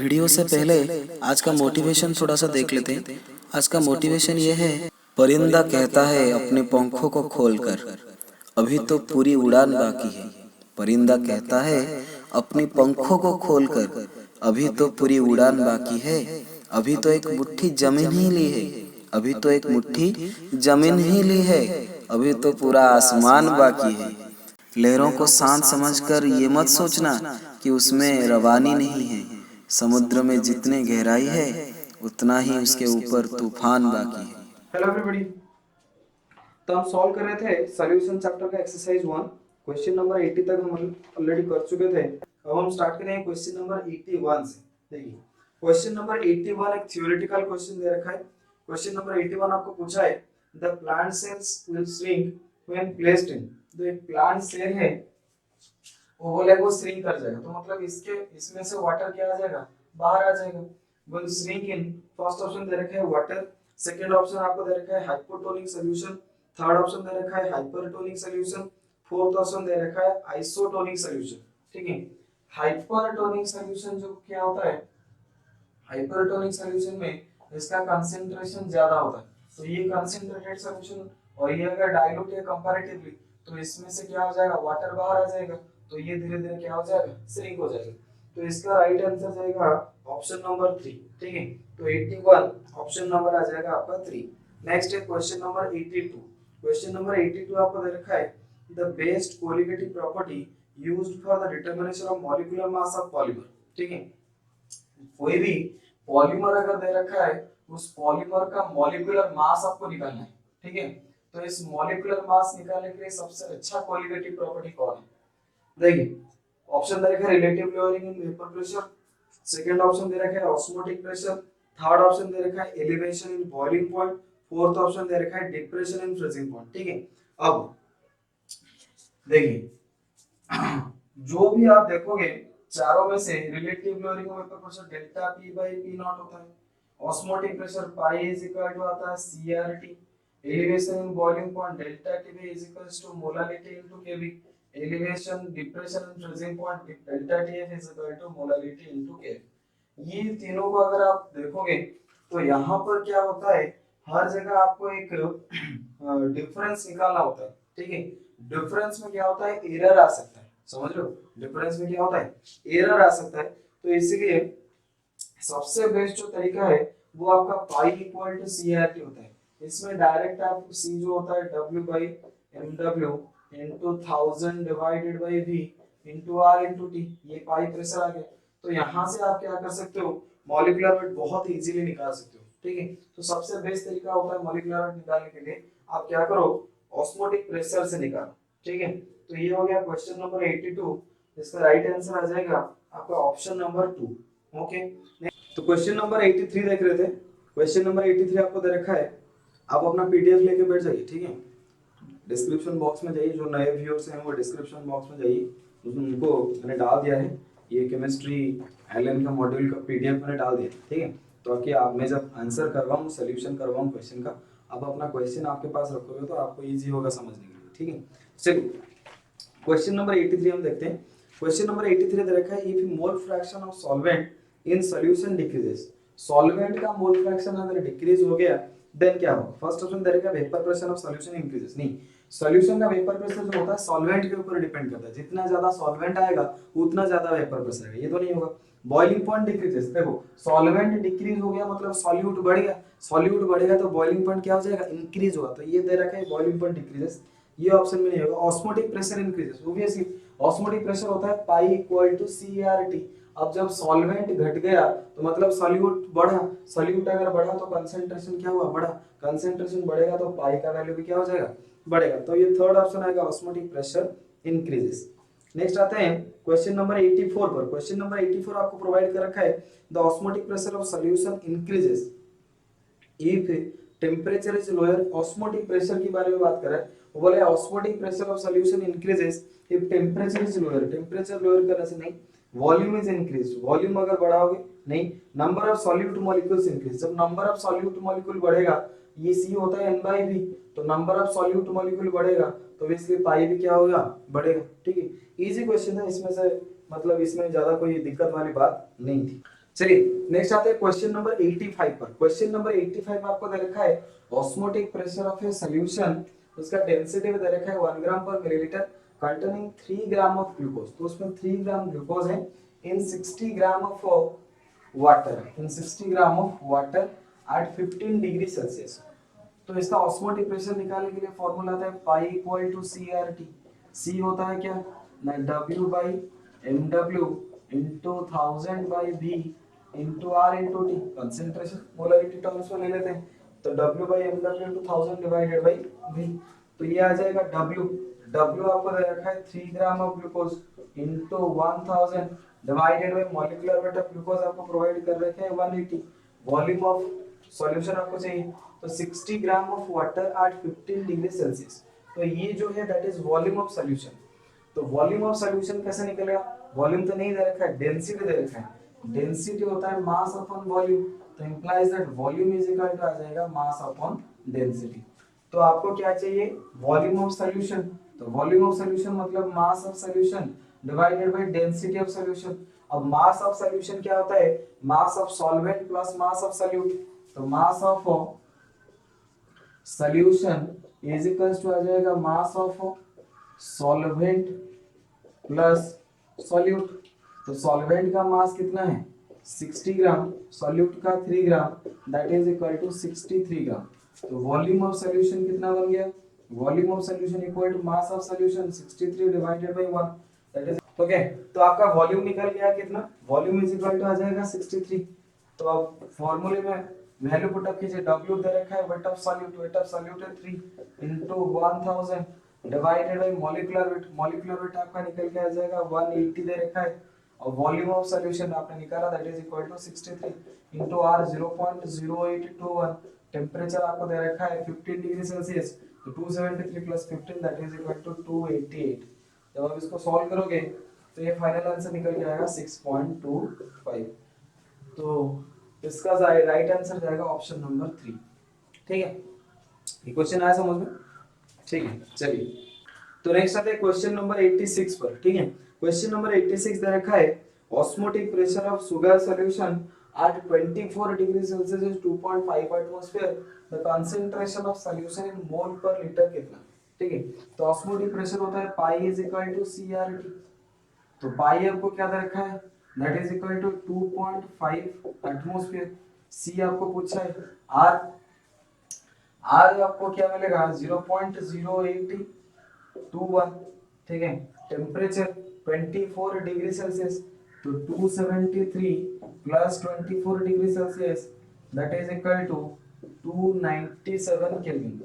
Video से पहले आज का मोटिवेशन थोड़ा सा देख लेते हैं। आज का मोटिवेशन ये है, परिंदा कहता है अपने पंखों को खोलकर, अभी तो पूरी उड़ान बाकी है। परिंदा कहता है अपनी पंखों को खोलकर, अभी तो पूरी उड़ान बाकी है। अभी तो एक मुट्ठी जमीन ही ली है, अभी तो एक मुट्ठी जमीन ही ली है, अभी तो पूरा आसमान बाकी है। लहरों को शांत समझकर ये मत सोचना कि उसमें रवानी नहीं है। समुद्र में जितने गहराई है उतना ही उसके ऊपर तूफान बाकी है। Hello everybody. तो हम सॉल्व कर रहे थे सॉल्यूशन चैप्टर का एक्सरसाइज 1। क्वेश्चन नंबर 80 तक हम ऑलरेडी कर चुके थे। अब हम स्टार्ट करेंगे क्वेश्चन नंबर 81 से। देखिए क्वेश्चन नंबर 81 एक थ्योरेटिकल क्वेश्चन दे रखा है। क्वेश्चन नंबर 81 आपको पूछा है the plant cells will shrink when placed in. जो एक प्लांट सेल है वो बोले वो श्रिंक कर जाएगा, तो मतलब इसमें से वाटर क्या आ जाएगा, बाहर आ जाएगा। Will shrink in, first option दे रखा है वाटर, सेकंड ऑप्शन आपको दे रखा है हाइपोटोनिक सॉल्यूशन, थर्ड ऑप्शन दे रखा है हाइपरटोनिक सॉल्यूशन, फोर्थ ऑप्शन दे रखा है आइसोटोनिक सॉल्यूशन। ठीक है, हाइपरटोनिक सॉल्यूशन जो क्या होता है, हाइपरटोनिक सॉल्यूशन में इसका कंसंट्रेशन ज्यादा होता है, तो ये कंसंट्रेटेड सॉल्यूशन, और ये अगर डाइल्यूट है कंपैरेटिवली तो इसमें से क्या हो जाएगा, वाटर बाहर आ जाएगा, तो ये धीरे धीरे क्या हो जाएगा, श्रिंक हो जाएगा। तो इसका राइट आंसर जाएगा ऑप्शन नंबर 3। ठीक है, तो 81 ऑप्शन नंबर आ जाएगा आपका 3। नेक्स्ट है क्वेश्चन नंबर 82। क्वेश्चन नंबर 82 आपको दे रखा है the best colligative property used for the determination of molecular mass of polymer. ठीक है, कोई भी पॉलीमर अगर दे रखा है उस पॉलीमर का मॉलिक्यूलर मास आपको निकालना है। ठीक है, तो इस मॉलिक्यूलर मास निकालने के लिए सबसे अच्छा कोलिगेटिव प्रॉपर्टी कौन है। देखिए ऑप्शन दे रखा है relative lowering in vapour pressure, second option दे रखा है ऑस्मोटिक प्रेशर, थर्ड ऑप्शन दे रखा है elevation in boiling point, fourth option दे रखा है डिप्रेशन इन फ्रीजिंग पॉइंट। ठीक है, अब देखिए जो भी आप देखोगे चारों में से relative lowering of vapour pressure delta P by P naught होता है, osmotic pressure pi is equal to आता है CRT, elevation in boiling point delta TB is equal to molarity into KB, elevation depression in freezing point delta TF is equal to molarity into KB. ये तीनों को अगर आप देखोगे तो यहाँ पर क्या होता है, हर जगह आपको एक डिफरेंस निकालना होता है। ठीक है, डिफरेंस में क्या होता है, एरर आ सकता है, समझ लो डिफरेंस में क्या होता है, एरर आ सकता है। तो इसीलिए सबसे बेस्ट जो तरीका है वो आपका पाई इक्वल टू सीआरटी होता है। इसमें डायरेक्ट आप सी जो होता है W by mw into 1000 divided by v into r into t, ये पाई प्रेशर आ गया। तो यहाँ से आप क्या कर सकते हो, मॉलिक्यूलर वेट बहुत इजीली निकाल सकते हो। ठीक है, तो सबसे बेस्ट तरीका होता है मॉलिक्यूलर वेट निकालने के लिए आप क्या करो, ऑस्मोटिक प्रेशर से निकालो। ठीक है, तो ये हो गया क्वेश्चन नंबर 82। इसका राइट आंसर आ जाएगा आपका ऑप्शन नंबर 2। ओके, तो क्वेश्चन नंबर 83 देख रहे थे। क्वेश्चन नंबर 83 आपको दे रखा है, आप अपना पीडीएफ लेके बैठ जाइए। ठीक है, डिस्क्रिप्शन बॉक्स में जाइए, जो नए व्यूअर्स हैं वो डिस्क्रिप्शन बॉक्स में जाइए, उसमें उनको मैंने डाल दिया है ये केमिस्ट्री एलएन का मॉड्यूल का पीडीएफ मैंने डाल दिया। ठीक है, तो आके आप मैं जब आंसर करवाऊँ, सोल्यूशन करवाऊँ क्वेश्चन का, आप अपना क्वेश्चन आपके पास रखोगे तो आपको ईजी होगा समझने के लिए। ठीक है, चलिए क्वेश्चन नंबर 83 हम देखते हैं। क्वेश्चन नंबर 83 दे रखा है if mole fraction of solvent in solution decreases. Solvent का मोल फ्रैक्शन अगर डिक्रीज हो गया देन क्या होगा। फर्स्ट ऑप्शन दे रखा है vapour pressure of solution increases. नहीं, सॉल्यूशन का वेपर प्रेशर जो होता है सॉल्वेंट के ऊपर डिपेंड करता है, जितना ज्यादा सॉल्वेंट आएगा उतना ज्यादा वेपर प्रेशर आएगा, ये तो नहीं होगा। बॉइलिंग पॉइंट डिक्रीजेस, देखो सॉल्वेंट डिक्रीज हो गया मतलब सॉल्यूट बढ़ गया, सॉल्यूट बढ़ेगा तो बॉइलिंग पॉइंट क्या हो जाएगा, इंक्रीज होगा, तो ये दे रखा है बॉइलिंग पॉइंट डिक्रीजेस, ये ऑप्शन में नहीं होगा। Osmotic pressure increases, obviously osmotic pressure होता है पाई इक्वल टू सीआरटी। अब जब सॉल्वेंट घट गया तो मतलब सॉल्यूट बढ़ा, सॉल्यूट अगर बढ़ा तो कंसंट्रेशन क्या हुआ, बढ़ा, कंसंट्रेशन बढ़ेगा तो पाई का वैल्यू भी क्या हो जाएगा, बढ़ेगा। तो ये थर्ड ऑप्शन आएगा ऑस्मोटिक प्रेशर इंक्रीजेस। नेक्स्ट आते हैं क्वेश्चन नंबर 84 पर। क्वेश्चन नंबर 84 आपको प्रोवाइड कर रखा है the osmotic pressure of solution increases if temperature is lower. Osmotic pressure के बारे में बात कर रहा है, वो बोले osmotic pressure of solution increases if temperature is lower. Temperature lower करने से नहीं, वॉल्यूम इज इंक्रीज, वॉल्यूम अगर बढ़ाओगे नहीं, number of solute molecules increase, जब नंबर ऑफ सॉल्यूट मॉलिक्यूल बढ़ेगा, ये सी होता है n/v, तो नंबर ऑफ सॉल्यूट मॉलिक्यूल बढ़ेगा तो इसलिए पाई भी क्या होगा, बढ़ेगा। ठीक है, इजी क्वेश्चन है, इसमें से मतलब इसमें ज्यादा कोई दिक्कत वाली बात नहीं थी। चलिए नेक्स्ट आते हैं क्वेश्चन नंबर 85 पर। क्वेश्चन नंबर 85 में आपको दे रखा है osmotic pressure of A solution, उसका डेंसिटी में दे रखा है 1 ग्राम पर millilitre containing 3 gram of glucose. तो उसमें 3 ग्राम ग्लूकोज है इन 60 gram of water, in 60 gram of water at 15 degree Celsius. तो इसका ऑस्मोटिक प्रेशर निकालने के लिए फॉर्मूला आता है pi equal to C R T. C होता है क्या, W by M W into 1000 by B into R into T, concentration molarity terms में ले लेते हैं। तो W by M W into 1000 divided by B, तो ये आ जाएगा W। W आपको दे रखा है 3 gram of glucose into 1000 divided by molecular weight of glucose आपको प्रोवाइड कर रखे हैं 180। वॉल्यूम ऑफ सॉल्यूशन आपको चाहिए तो 60 gram of water at 15 degree Celsius. तो ये जो है that is volume of solution. तो वॉल्यूम ऑफ सॉल्यूशन कैसे निकलेगा, वॉल्यूम तो नहीं दे रखा है, डेंसिटी दे रखा है। डेंसिटी होता है मास अपॉन वॉल्यूम, तो implies that volume is equal to आ जाएगा मास अपॉन डेंसिटी। तो आपको क्या चाहिए, वॉल्यूम ऑफ सॉल्यूशन। तो वॉल्यूम ऑफ सॉल्यूशन मतलब mass of solution divided by density of solution. अब मास ऑफ सॉल्यूशन क्या होता है, mass of solvent plus mass of solute. तो mass of solution is equal to आ जाएगा mass of solvent plus solute. तो solvent का मास कितना है 60 ग्राम, सॉल्यूट का 3 gram, that is equal to 63 gram. तो वॉल्यूम ऑफ सॉल्यूशन कितना बन गया, volume of solution equal to mass of solution 63 divided by 1, that is okay. तो आपका वॉल्यूम निकल गया कितना, वॉल्यूम इज इक्वल टू आ जाएगा 63। तो अब फॉर्मूले में वैल्यू पुट अप कीजिए, W दे रखा है weight of solute, weight of solute है 3 into 1000 divided by molecular wait, molecular weight आपका निकल के आ जाएगा 180 दे रखा है। और वॉल्यूम ऑफ सॉल्यूशन आपने निकाला that is equal to 63 into r 0.0821। Temperature आपको दे रखा है 15 डिग्री सेल्सियस, तो 273 plus 15 that is equal to 288। जब आप इसको सॉल्व करोगे तो ये फाइनल आंसर निकल के आएगा 6.25। तो इसका राइट आंसर जाएगा ऑप्शन नंबर 3। ठीक है, ये क्वेश्चन आया समझ में, ठीक है। चलिए तो नेक्स्ट आते हैं क्वेश्चन नंबर 86 पर। ठीक है, क्वेश्चन नंबर 86 दे रखा है osmotic pressure of sugar solution at 24 degree Celsius is 2.5 atmosphere, the concentration of solution in mole per litre कितना। ठीक है, तो ऑस्मोटिक प्रेशर होता है pi is equal to CRT. तो पाई आपको क्या दे रखा है, that is equal to 2.5 atmosphere. C आपको पूछा है आर, आर आपको क्या मिलेगा 0.0821। ठीक है, टेम्परेचर 24 डिग्री सेल्सियस, तो 273 plus 24 degree Celsius that is equal to 297 kelvin.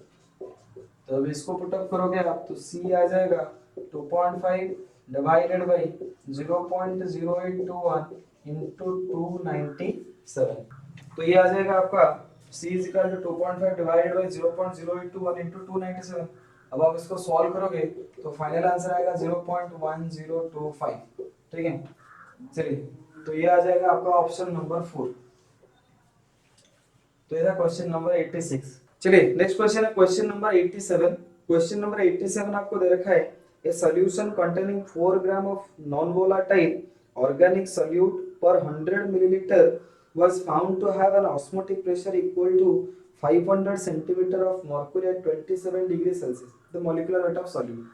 तो अब इसको पुट अप करोगे आप तो C आ जाएगा 2.5 डिवाइडेड बाय 0.0821 इनटू 297। तो ये आ जाएगा आपका C is equal to 2.5 divided by 0.0821 into 297। अब आप इसको सॉल्व करोगे तो फाइनल आंसर आएगा 0.1025। ठीक है, चलिए तो ये आ जाएगा आपका ऑप्शन नंबर 4। तो ये था क्वेश्चन नंबर 86। चलिए नेक्स्ट क्वेश्चन है क्वेश्चन नंबर 87। क्वेश्चन नंबर 87 आपको दे रखा है ए solution containing 4 gram of non volatile organic solute पर 100 millilitre was found to have an osmotic pressure equal to 500 centimeter of mercury at 27 degree Celsius, the molecular weight of solute।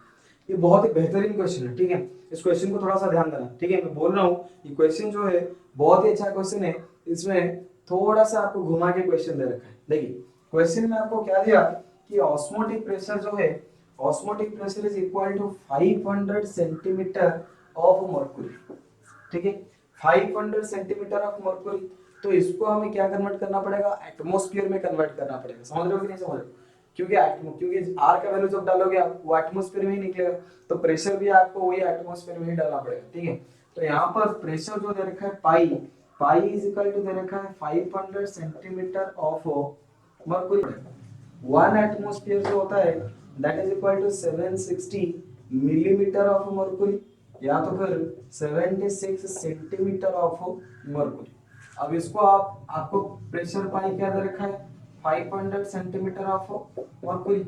ये बहुत ही बेहतरीन question है। ठीक है, इस क्वेश्चन को थोड़ा सा ध्यान देना। ठीक है, मैं बोल रहा हूँ ये क्वेश्चन जो है बहुत ही अच्छा क्वेश्चन है। इसमें थोड़ा सा आपको घुमा के क्वेश्चन दे रखा है। देखिए क्वेश्चन में आपको क्या दिया कि ऑस्मोटिक प्रेशर जो है, osmotic pressure is equal to 500 centimetre of mercury. ठीक है, 500 सेंटीमीटर ऑफ मर्क्यूरी। तो इसको हमें क्या कन्वर्ट करना पड़ेगा, एटमॉस्फेयर में कन्वर्ट करना पड़ेगा। समझ रहे हो कि नहीं समझ रहे हो, क्योंकि आर का वैल्यू जब डालोगे आप वो एटमॉस्फेयर में ही निकलेगा, तो प्रेशर भी आपको वही एटमॉस्फेयर में ही डालना पड़ेगा। ठीक है, तो यहाँ पर प्रेशर जो दे रखा है पाई, पाई इज इक्वल टू दे रखा है 500 सेंटीमीटर ऑफ मर्क्यूरी। 1 एटमॉस्फेयर जो होता है that is equal to 760 millimetre of mercury, या तो फिर 76 सेंटीमीटर ऑफ मर्क्यूरी। अब इसको आपको प्रेशर पाई क्या दे रखा है 500 सेंटीमीटर ऑफ मर्क्यूरी।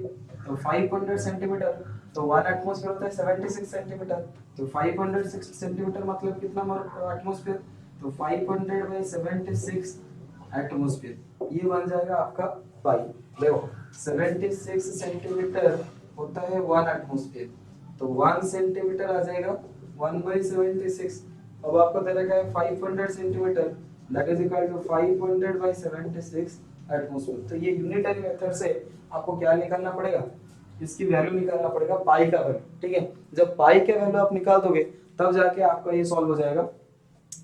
तो 500 सेंटीमीटर, तो 1 एटमॉस्फेयर होता है 76 सेंटीमीटर, तो 506 सेंटीमीटर मतलब कितना एटमॉस्फेयर तो 500/76 एटमॉस्फेयर ये बन जाएगा आपका पाई। देखो 76 सेंटीमीटर होता है 1 एटमॉस्फेयर, तो 1 सेंटीमीटर आ जाएगा 1/76। अब आपको दे रखा है 500 centimetre, that is equal to 500/76 atmosphere. तो ये यूनिटरी मेथड से आपको क्या निकालना पड़ेगा, इसकी वैल्यू निकालना पड़ेगा, पाई का वैल्यू। ठीक है, जब पाई का वैल्यू आप निकाल दोगे तब जाके आपका ये सॉल्व हो जाएगा।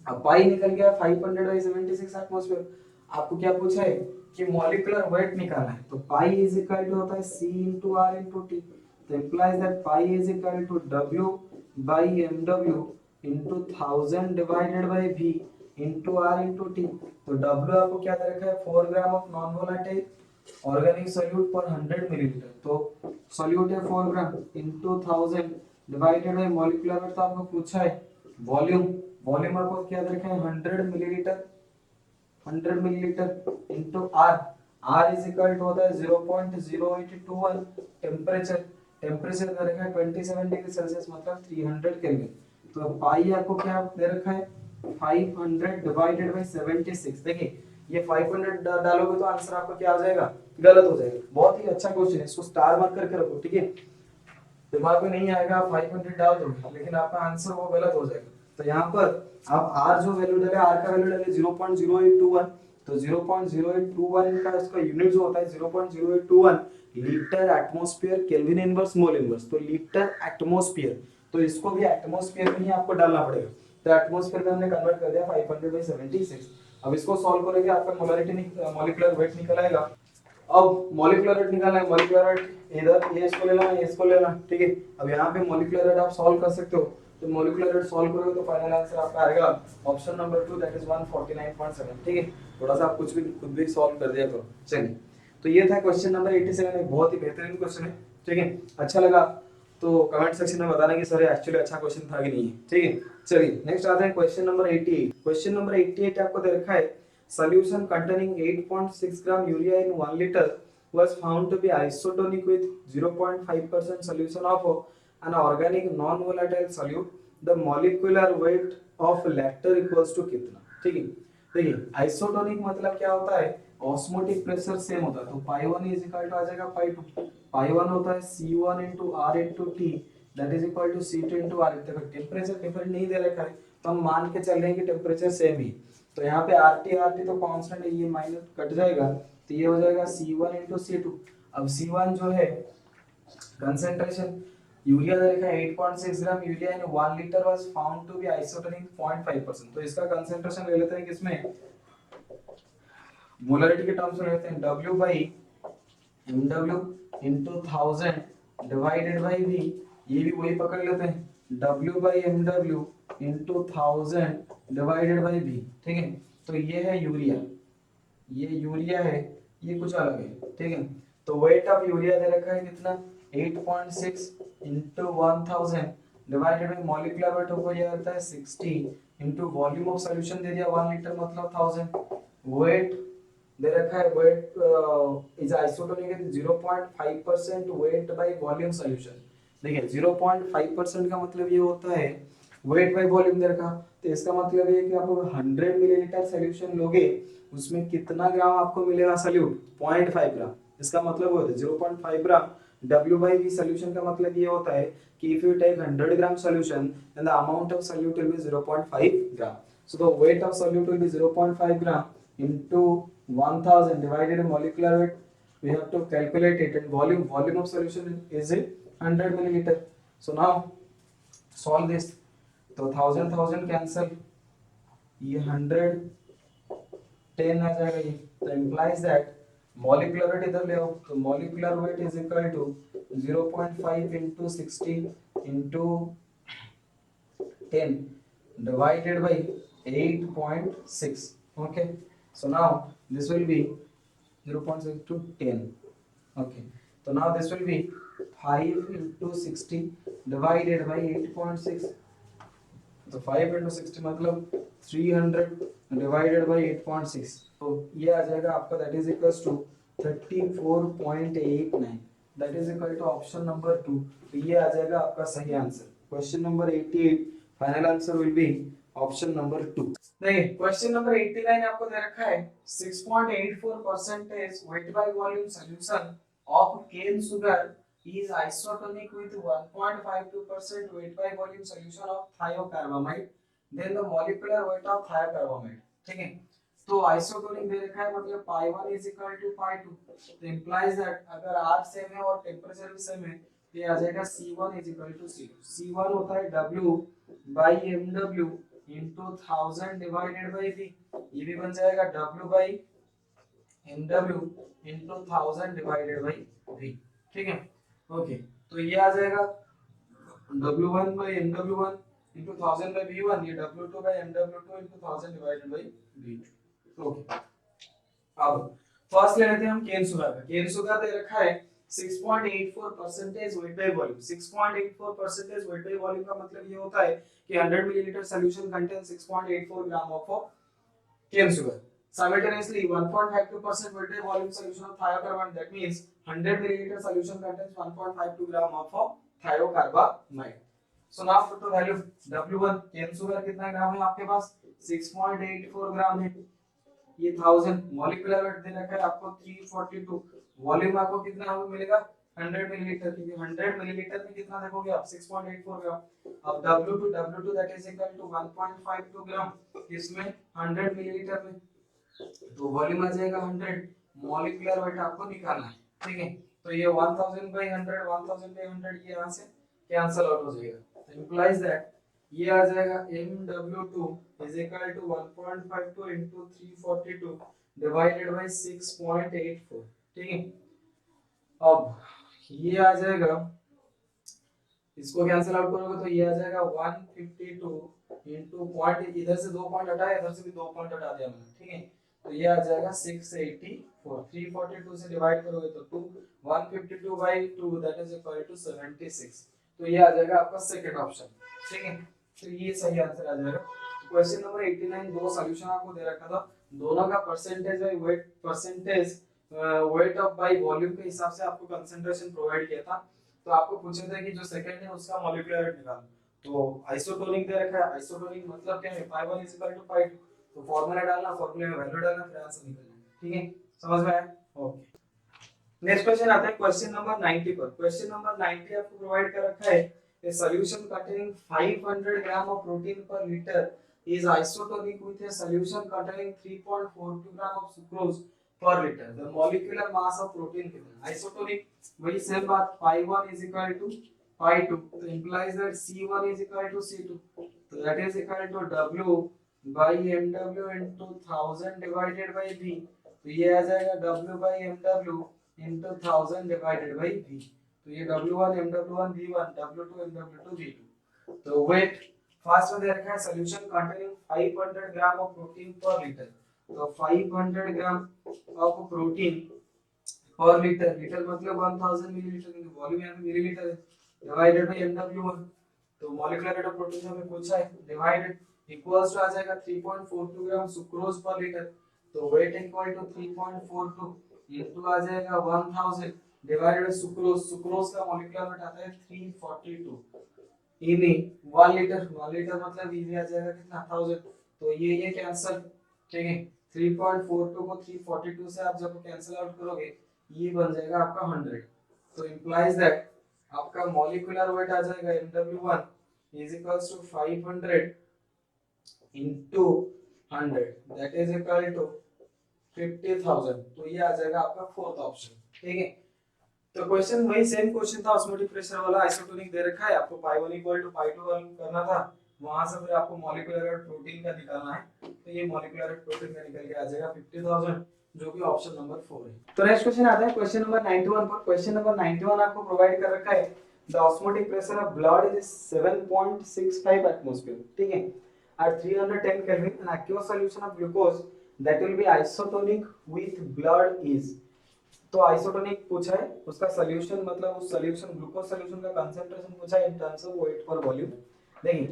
अब पाई निकल गया 500/76 एटमॉस्फेयर। आपको क्या पूछा है कि मॉलिक्यूलर वेट निकालना है, तो पाई इज इक्वल टू होता है C into R into T, तो implies that pi is equal to W by mw into 1000 divided by V into R into T। तो W आपको क्या दे रखा है 4 gram of non volatile organic solute पर 100 मिलीलीटर, तो सॉल्यूट है 4 ग्राम into 1000 divided by molecular weight, तो आपको पूछा है वॉल्यूम, वॉल्यूम आपको क्या दे रखा है 100 millilitre, 100 millilitre into R, R is equal to होता है 0.0821, टेम्परेचर, टेम्परेचर दे रखा है 27 डिग्री सेल्सियस मतलब 300 केल्विन। तो पाई आपको क्या दे रखा है 500 डिवाइडेड बाय 76। देखिए ये 500 डालोगे तो आंसर आपका क्या आ जाएगा, गलत हो जाएगा। बहुत ही अच्छा क्वेश्चन है, इसको स्टार मार्क करके रखो। ठीक है, दिमाग में नहीं आएगा 500 डाल दोगे लेकिन आपका आंसर वो गलत हो जाएगा। तो यहाँ पर आप R जो वैल्यू डाले, R का वैल्यू डाले 0.0821, तो 0.0821 का इसका यूनिट जो होता है 0.0821 litre atmosphere kelvin inverse mole inverse, तो लीटर एटमॉस्फेयर, तो इसको भी एटमॉस्फेयर में ही आपको डालना पड़ेगा। तो एटमॉस्फेयर में हमने कन्वर्ट कर दिया 500/76। अब इसको सॉल्व करोगे आपका मोलरिटी मॉलिक्यूलर वेट निकल आएगा। अब मॉलिक्यूलर रेट निकालना है, मॉलिक्यूलर रेट इधर ये इसको लेना है, ये इसको लेना। ठीक है, अब यहाँ पे मॉलिक्यूलर रेट आप सॉल्व कर सकते हो, तो मॉलिक्यूलर रेट सॉल्व करोगे तो फाइनल आंसर आपका आएगा ऑप्शन नंबर 2, दैट इज 149.7। ठीक है, थोड़ा सा आप कुछ भी खुद भी सॉल्व कर दिया करो। चलिए, तो ये था क्वेश्चन नंबर 87, एक बहुत ही बेहतरीन क्वेश्चन है। ठीक है, अच्छा लगा तो कमेंट सेक्शन में बताना कि सर एक्चुअली अच्छा क्वेश्चन था कि नहीं है। ठीक है, चलिए नेक्स्ट आते हैं क्वेश्चन नंबर 88। क्वेश्चन नंबर 88 आपको दे रखा है solution containing 8.6 gram urea in 1 liter was found to be isotonic with 0.5% solution of an organic non-volatile solute. The molecular weight of latter equals to कितना। ठीक है, देखिए आइसोटोनिक मतलब क्या होता है, ऑस्मोटिक प्रेशर सेम होता है, तो पाई 1 इज इक्वल टू आ जाएगा पाई 2। पाई 1 होता है C1 into R into T, that is equal to C2 into R। देखो टेंपरेचर डिफरेंट नहीं दे रखा है तो हम मान के चल रहे हैं कि टेंपरेचर सेम ही, तो यहाँ पे RT तो कांस्टेंट है, ये माइनस कट जाएगा तो ये हो जाएगा C1 into C2। अब C1 जो है कंसंट्रेशन, यूरिया दे रखा है 8.6 gram urea in 1 litre was found to be isotonic 0.5%, तो इसका कंसंट्रेशन ले लेते हैं किसमें, मोलरिटी के टर्म्स में लेते हैं W by mw into 1000 divided bye V, ये भी वही पकड़ लेते हैं W by mw into 1000 divided bye V। ठीक है, तो ये है यूरिया, ये यूरिया है, ये कुछ अलग है। ठीक है, तो वेट ऑफ यूरिया दे रखा है कितना 8.6 into 1000 divided by molecular weight होगा ये आता है 60 into वॉल्यूम ऑफ सॉल्यूशन दे दिया 1 लीटर मतलब 1000। वेट दे रखा है, weight is isotonic 0.5% weight by volume solution. देखिए 0.5% का मतलब ये होता है वेट बाय वॉल्यूम दे रखा, तो इसका मतलब ये है कि आप 100 मिलीलीटर सॉल्यूशन लोगे उसमें कितना ग्राम आपको मिलेगा सॉल्यूट, 0.5 ग्राम। इसका मतलब होता है 0.5 ग्राम W by V सॉल्यूशन का मतलब ये होता है कि if you take 100 gram solution then the amount of solute will be 0.5 gram. So the weight of solute will be 0.5 gram into 1000 divided by molecular weight. We have to calculate it, and volume of solution is 100 milliliter. So now solve this. तो 1000 cancel, ये 100 10 आ जाएगा, ये तो implies that molecular weight इधर ले आओ, तो molecular weight is equal to 0.5 into 60 into 10 divided by 8.6. Okay, so now this will be 0.6 to 10. Okay, so now this will be 5 into 60 divided by 8.6, तो 5 into 60 मतलब 300 डिवाइडेड बाय 8.6, तो ये आ जाएगा आपका that is equals to 34.89, that is equal to option number 2। तो ये आ जाएगा आपका सही answer. Question number 88 final answer will be option number 2। देखिए क्वेश्चन नंबर 89 आपको दे रखा है 6.84% weight by volume solution of cane sugar is isotonic with 1.52% weight by volume solution of thiocarbamide, then the molecular weight of thiocarbamide। ठीक है, तो isotonic दे रखा है मतलब पाई 1 इज इक्वल टू पाई 2, तो इंप्लाइज दैट अगर R सेम है और टेंपरेचर भी सेम है तो ये आ जाएगा C1 is equal to C2। C1 होता है W by MW into 1000 divided by V, ये भी बन जाएगा W by MW into 1000 divided by V। ठीक है, ओके, तो ये आ जाएगा W1 by MW1 into 1000 by V1, ये W2 by MW2 into 1000 divided by V2। Okay, अब फर्स्ट ले लेते हैं हम केन सुगर का। केन सुगर दे रखा है 6.84% weight by volume। 6.84% weight by volume का मतलब ये होता है कि 100 millilitre solution contain 6.84 gram of cane sugar। Simultaneously, 1.52% weight by volume solution of thiocarbamide, that means 100 milliliter solution contains 1.52 gram of thiocarbamide। So now put the value W1 cane sugar कितना ग्राम है आपके पास 6.84 ग्राम है, ये 1000 मॉलिक्यूलर वेट दे रखा है आपको 342, volume आपको कितना मिलेगा 100 मिलीलीटर, क्योंकि 100 मिलीलीटर में कितना देखोगे आप 6.84 ग्राम। अब W2 that is equal to 1.52 gram, इसमें 100 मिलीलीटर में तो वॉल्यूम आ जाएगा 100, मॉलिक्यूलर वेट आपको निकालना है। ठीक है, तो ये 1000 by 100 1000 by 100 ये यहां से कैंसिल आउट हो जाएगा, तो इंप्लाइज दैट ये आ जाएगा MW2 is equal to 1.52 into 342 divided by 6.84। ठीक है, अब ये आ जाएगा, इसको कैंसिल आउट करोगे तो ये आ जाएगा 152 into पॉइंट, इधर से 2 पॉइंट हटाया, इधर से भी 2 पॉइंट हटा दिया मैंने। ठीक है, तो ये आ जाएगा 684, 342 से डिवाइड करोगे तो 2, 152 by 2 that is equal to 76, तो ये आ जाएगा आपका सेकंड ऑप्शन। ठीक है, तो ये सही आंसर आ जाएगा। क्वेश्चन नंबर 89 दो सॉल्यूशन आपको दे रखा था, दोनों का percentage by weight, percentage weight of by volume के हिसाब से आपको कंसंट्रेशन प्रोवाइड किया था, तो आपको पूछा था कि जो सेकंड है उसका मॉलिक्यूलर वेट निकालो। तो आइसोटोनिक दे रखा है, आइसोटोनिक मतलब क्या है पाई 1 पाई 2, तो फार्मूला डालना, फार्मूले में वैल्यू डालना, फिर आंसर निकलना। ठीक है, समझ में आया? ओके, नेक्स्ट क्वेश्चन आता है क्वेश्चन नंबर 90 पर। क्वेश्चन नंबर 90 आपको प्रोवाइड कर रखा है a solution containing 500 gram of protein per liter is isotonic with a solution containing 3.42 gram of sucrose per liter, the molecular mass of protein कितना? Isotonic वही same बात, pi 1 is equal to pi 2, तो implies that C1 is equal to C2, तो that is equal to W by MW into 1000 divided by V, तो ये आ जाएगा W by MW into 1000 divided by V, तो ये W1 MW1 V1, W2 MW2 V2। तो weight first में दे रखा है solution containing 500 gram of protein पर लीटर, तो 500 ग्राम ऑफ प्रोटीन पर लीटर, लीटर मतलब 1000 मिलीलीटर, क्योंकि वॉल्यूम यहाँ पे मिलीलीटर है, डिवाइडेड बाय MW1, तो मॉलिक्यूलर वेट ऑफ प्रोटीन हमें पूछा है, डिवाइडेड इक्वल्स टू आ जाएगा 3.42 ग्राम सुक्रोज पर लीटर, तो वेट इक्वल टू 3.42 इनटू आ जाएगा 1000 डिवाइडेड बाय सुक्रोज, सुक्रोज का मॉलिक्यूलर वेट आता है 342 इन 1 लीटर, 1 लीटर मतलब ये आ जाएगा कितना 1000, तो ये कैंसिल। ठीक है, 3.42 को 342 से आप जब कैंसिल आउट करोगे ये बन जाएगा आपका 100, तो इंप्लाइज दैट आपका मॉलिक्यूलर वेट आ जाएगा MW1 is equals to 500 into 100 that is equal to 50,000, तो ये आ जाएगा आपका फोर्थ ऑप्शन। ठीक है, तो क्वेश्चन वही सेम क्वेश्चन था, ऑस्मोटिक प्रेशर वाला, आइसोटोनिक दे रखा है आपको पाई 1 इक्वल टू पाई 2 करना था, वहां से फिर आपको मॉलिक्यूलर वेट प्रोटीन का निकालना है, तो ये मॉलिक्यूलर वेट प्रोटीन का निकल के आ जाएगा 50,000, जो कि ऑप्शन नंबर 4 है। तो नेक्स्ट क्वेश्चन आता है क्वेश्चन नंबर 91 पर। क्वेश्चन नंबर 91 आपको प्रोवाइड कर रखा है the osmotic pressure of blood is 7.65 atmosphere. ठीक है, at 310 Kelvin an aqueous solution of glucose that will be isotonic with blood is, तो आइसोटोनिक पूछा है, उसका सॉल्यूशन मतलब उस सॉल्यूशन ग्लूकोज सॉल्यूशन का कंसंट्रेशन पूछा है इन टर्म्स ऑफ वेट पर वॉल्यूम। देखिए,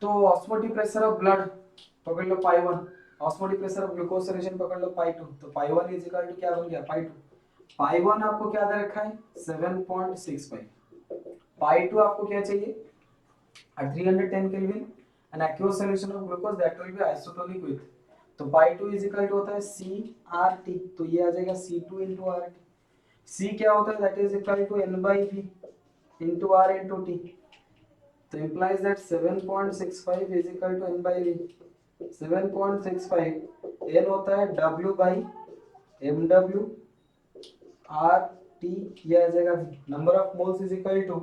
तो ऑस्मोटिक प्रेशर ऑफ ब्लड पकड़ लो पाई 1, osmotic pressure of glucose solution पकड़ लो पाई 2, तो पाई 1 इज इक्वल टू क्या बन गया पाई 2, पाई 1 आपको क्या दे रखा है 7.65, पाई 2 आपको क्या चाहिए at 310 kelvin, an aqueous solution of glucose that will be isotonic with, तो पाई 2 इज इक्वल टू होता है CRT, तो ये आ जाएगा C2 into RT। C क्या होता है, that is equal to N/V into R into T, तो implies that 7.65 is equal to N/V। 7.65 N होता है W by MW R T, ये आ जाएगा number of moles is equal to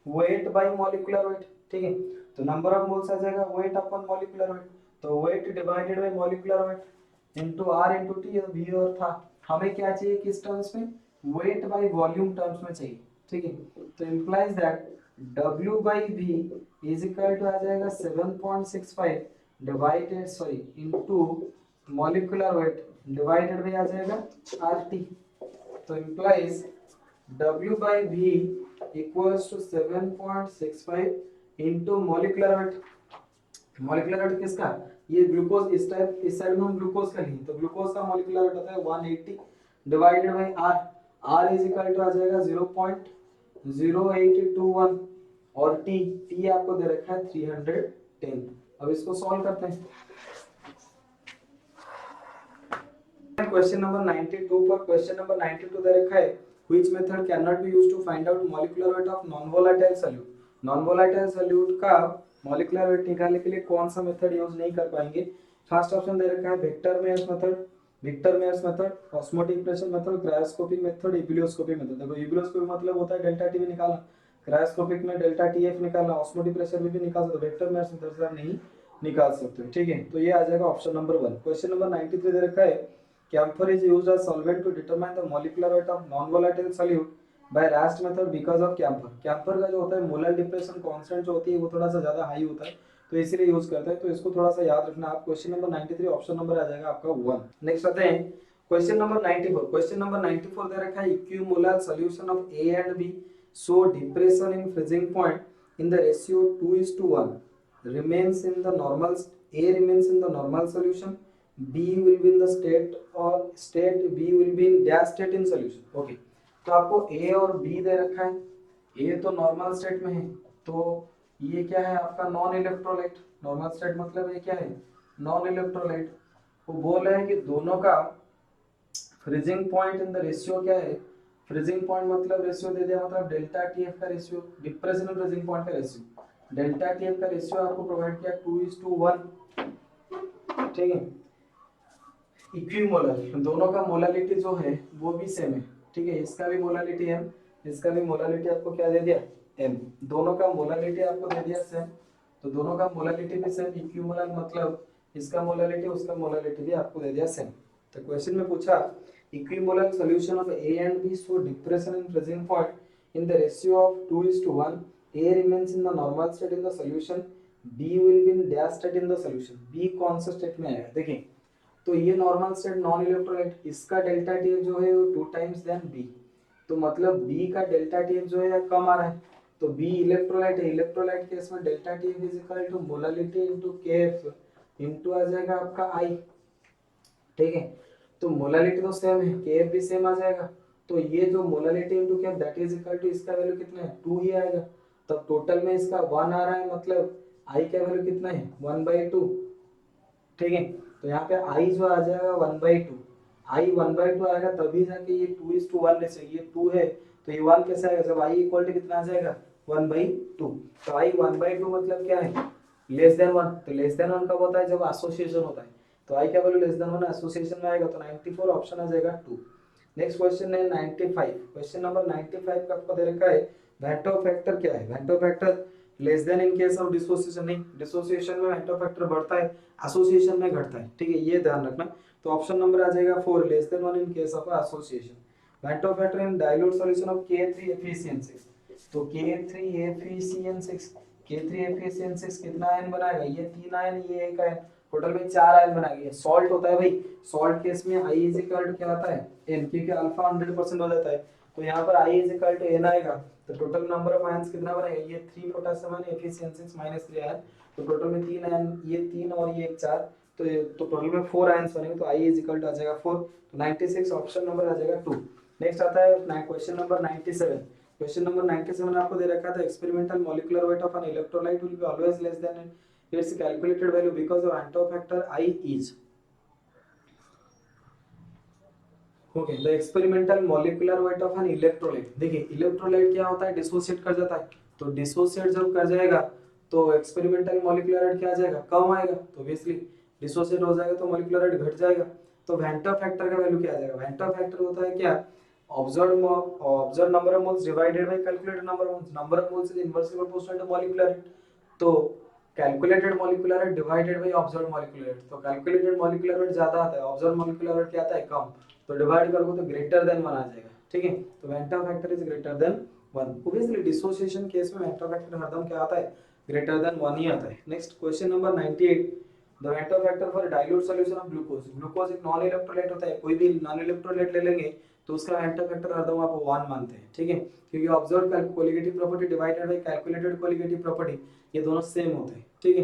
weight by molecular weight, ठीक है। तो number of moles आ जाएगा वेट अपॉन मॉलिक्यूलर वेट, तो weight divided by molecular weight into R into T, V और था, हमें क्या चाहिए किस टर्म्स में, वेट बाय वॉल्यूम टर्म्स में चाहिए, ठीक है। तो implies that W by V is equal to आ जाएगा 7.65 divided into molecular weight divided by आ जाएगा RT, तो implies W by V equals to 7.65 into molecular weight। molecular weight किसका, ये ग्लूकोज, इस साइड में हम ग्लूकोज का लिए, तो ग्लूकोज का molecular weight होता है 180 divided by R, R is equal to आ जाएगा 0.0821 और T आपको दे रखा है 310। अब इसको सॉल्व करते हैं। क्वेश्चन नंबर 92 पर क्वेश्चन नंबर 92 दे रखा है which method can not be used to find out molecular weight of non volatile solute. Non volatile solute का मॉलिक्यूलर वेट निकालने के लिए कौन सा मेथड यूज नहीं कर पाएंगे। फर्स्ट ऑप्शन दे रखा है Victor Meyer's method, osmotic pressure method, cryoscopic method, ebullioscopic method. देखो इबिलियोस्कोपिक मतलब होता है डेल्टा टी भी निकालना, क्रायोस्कोपिक में डेल्टा टीएफ निकालना, ऑस्मोटिक प्रेशर भी निकाल सकते हो, वेक्टर मेयर्स मेथड से आप नहीं निकाल सकते, ठीक है। तो ये आ जाएगा ऑप्शन नंबर 1। क्वेश्चन नंबर 93 दे रखा है camphor is used as solvent to determine the molecular weight of non-volatile solute by Rast method because of camphor। camphor का जो होता है मोलर डिप्रेशन कांस्टेंट जो होती है वो थोड़ा सा ज्यादा हाई होता है, तो इसीलिए यूज करते हैं, तो इसको थोड़ा सा याद रखना आप। क्वेश्चन नंबर 93 ऑप्शन नंबर आ जाएगा आपका 1। नेक्स्ट आते हैं क्वेश्चन नंबर 94। क्वेश्चन नंबर 94 दे रखा है equimolar solution of A and B so depression in freezing point in the ratio 2:1 remains in the normal, A remains in the normal solution, B will be in the state or state B will be in dash state in solution। Okay, तो आपको A और B दे रखा है, A तो normal state में है, तो ये क्या है आपका नॉन इलेक्ट्रोलाइट। नॉर्मल स्टेट मतलब ये क्या है, नॉन इलेक्ट्रोलाइट। वो बोल रहे हैं कि दोनों का freezing point in the ratio क्या है, फ्रीजिंग पॉइंट मतलब रेशियो दे दिया, मतलब डेल्टा टीएफ का रेशियो, डिप्रेशन और फ्रीजिंग पॉइंट का रेशियो, डेल्टा टीएफ का रेशियो आपको प्रोवाइड किया 2:1, ठीक है। इक्विमोलर, दोनों का मोलालिटी जो है वो भी सेम है, ठीक है। इसका भी मोलालिटी m, इसका भी मोलालिटी आपको क्या दे दिया m, दोनों का मोलालिटी आपको दे दिया सेम, तो दोनों का मोलालिटी भी सेम। इक्विमोलर मतलब इसका मोलालिटी उसका मोलालिटी भी आपको दे दिया सेम। तो क्वेश्चन में पूछा equimolar solution of A and B so depression in freezing point in the ratio of 2:1, A remains in the normal state in the solution, B will be in dash state in the solution। B कौन सा state में आएगा, देखिए तो ये normal state non electrolyte, इसका delta TF जो है वो 2 टाइम्स देन बी, तो मतलब बी का डेल्टा टीएफ जो है कम आ रहा है, तो बी इलेक्ट्रोलाइट है, इलेक्ट्रोलाइट केस में delta TF is equal to molality into KF into आ जाएगा आपका आई, ठीक है। तो मोलालिटी तो सेम है, केएफ भी सेम आ जाएगा, तो ये जो molality into K F that is equal to इसका वैल्यू कितना है 2 ही आएगा, तब टोटल में इसका 1 आ रहा है, मतलब आई का वैल्यू कितना है 1/2, ठीक है। तो यहाँ पे आई जो आ जाएगा 1/2, आई 1/2 आएगा तभी जाके ये 2:1 से, ये 2 है तो ये 1 कैसे आएगा, जब आई इक्वल टू कितना आ जाएगा 1/2, तो आई 1/2 मतलब क्या है लेस देन 1, तो लेस देन 1 कब होता है जब एसोसिएशन होता है, तो आई का वैल्यू लेस देन 1 एसोसिएशन में आएगा, तो 94 ऑप्शन आ जाएगा 2। नेक्स्ट क्वेश्चन है 95। क्वेश्चन नंबर 95 का आपको दे रखा है वेक्टर फैक्टर क्या है, vector factor less then in case of dissociation, नहीं डिसोसिएशन में वेक्टर फैक्टर बढ़ता है, एसोसिएशन में घटता है, ठीक है, ये ध्यान रखना। तो ऑप्शन नंबर आ जाएगा 4 less than 1 in case of association. Vector factor in dilute solution of K3FeCN6, तो K3FeCN6, K3FeCN6 कितना आयन बनाएगा, ये 3 आयन, ये 1 आयन, टोटल में 4 आयन बनाएगा। ये सॉल्ट होता है भाई, सॉल्ट केस में I इज इक्वल टू क्या आता है N, क्योंकि अल्फा 100% हो जाता है, तो यहाँ पर I is equal to N आएगा, तो टोटल नंबर ऑफ आयंस कितना बनेगा, ये 3 पोटेशियम आयन FeCN6 -3 आयन, तो टोटल में 3 आयन, ये 3 और ये 4, तो टोटल में 4 आयंस बनेंगे, तो I इज इक्वल टू आ जाएगा 4, तो 96 ऑप्शन नंबर आ जाएगा 2। नेक्स्ट आता है क्वेश्चन नंबर 97। क्वेश्चन नंबर 97 आपको दे रखा था experimental molecular weight of an electrolyte will be always less than its calculated value because the Van't factor I is okay the experimental molecular weight of an electrolyte. देखिए electrolyte क्या होता है, dissociate कर जाता है, तो डिसोसिएट जब कर जाएगा तो एक्सपेरिमेंटल मॉलिक्यूलर वेट क्या आ जाएगा, कम आएगा, तो ऑब्वियसली डिसोसिएट हो जाएगा तो मॉलिक्यूलर वेट घट जाएगा। तो वेंटर फैक्टर का वैल्यू क्या आ जाएगा, वेंटर फैक्टर होता है क्या, observe number of moles divided by calculated number of moles, number of moles is inversely proportional to molecular weight. तो calculated molecular weight divided by observe molecular weight, तो calculated molecular weight ज्यादा आता है, observe molecular wait क्या आता है, कम, तो divide करोगे तो ग्रेटर देन 1 आ जाएगा, ठीक है। तो van't Hoff factor is greater than 1। Obviously dissociation case में वेंटर फैक्टर हरदम क्या आता है, ग्रेटर देन 1 ही आता है। Next question number 98, the van't Hoff factor for dilute solution of glucose. Glucose एक नॉन इलेक्ट्रोलाइट होता है, कोई भी नॉन इलेक्ट्रोलाइट ले लेंगे तो उसका वेंटर फैक्टर हरदम आप 1 मानते हैं, ठीक है, क्योंकि observed colligative property divided by calculated colligative property ये दोनों सेम होते हैं, ठीक है।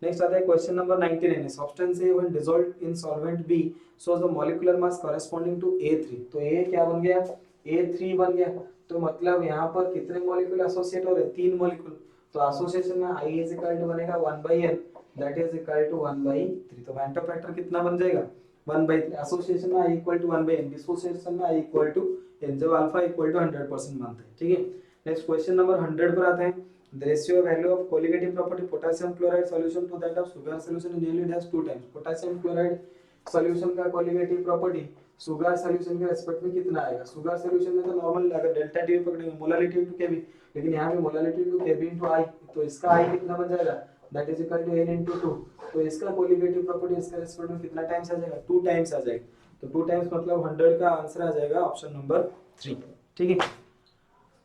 नेक्स्ट आता है question number 99, substance A when dissolved in solvent B shows the molecular mass corresponding to A3। तो A क्या बन गया, A3 बन गया, तो मतलब यहाँ पर कितने मॉलिक्यूल एसोसिएट हो रहे हैं, 3 मॉलिक्यूल, तो एसोसिएशन में I is equal to बनेगा 1/n, that is equal to 1/3। तो वेंटर फैक्टर कितना बन जाएगा, 1/3। एसोसिएशन में I equal to 1/n, dissociation में I equal to n, जब अल्फा equal to 100% मानते हैं, ठीक है। नेक्स्ट क्वेश्चन नंबर 100 पर आते हैं। The ratio value of colligative property potassium chloride solution to that of sugar solution in yield has 2 times। potassium chloride solution का colligative property sugar solution के respect में कितना आएगा, sugar solution में तो नॉर्मल अगर डेल्टा टी पकड़ेंगे molality into K B, लेकिन यहाँ पे molality into K B into I, तो इसका आई कितना बन जाएगा, that is equal to n into 2। तो इसका colligative property इसका रेस्पेक्ट में कितना टाइम्स आ जाएगा, 2 टाइम्स आ जाएगा, तो 2 टाइम्स मतलब 100 का आंसर आ जाएगा ऑप्शन नंबर 3, ठीक है।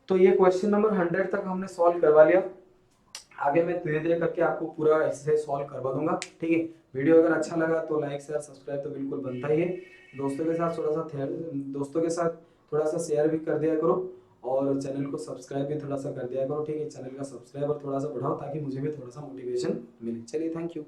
तो ये क्वेश्चन नंबर 100 तक हमने सॉल्व करवा लिया, आगे मैं धीरे धीरे करके आपको पूरा एक्सरसाइज सॉल्व करवा दूंगा, ठीक है। वीडियो अगर अच्छा लगा तो लाइक शेयर सब्सक्राइब तो बिल्कुल बनता ही है, दोस्तों के साथ थोड़ा सा शेयर भी कर दिया करो, और चैनल को सब्सक्राइब भी थोड़ा सा कर दिया करो, ठीक है। चैनल का सब्सक्राइब और थोड़ा सा बढ़ाओ ताकि मुझे भी थोड़ा सा मोटिवेशन मिले। चलिए, थैंक यू।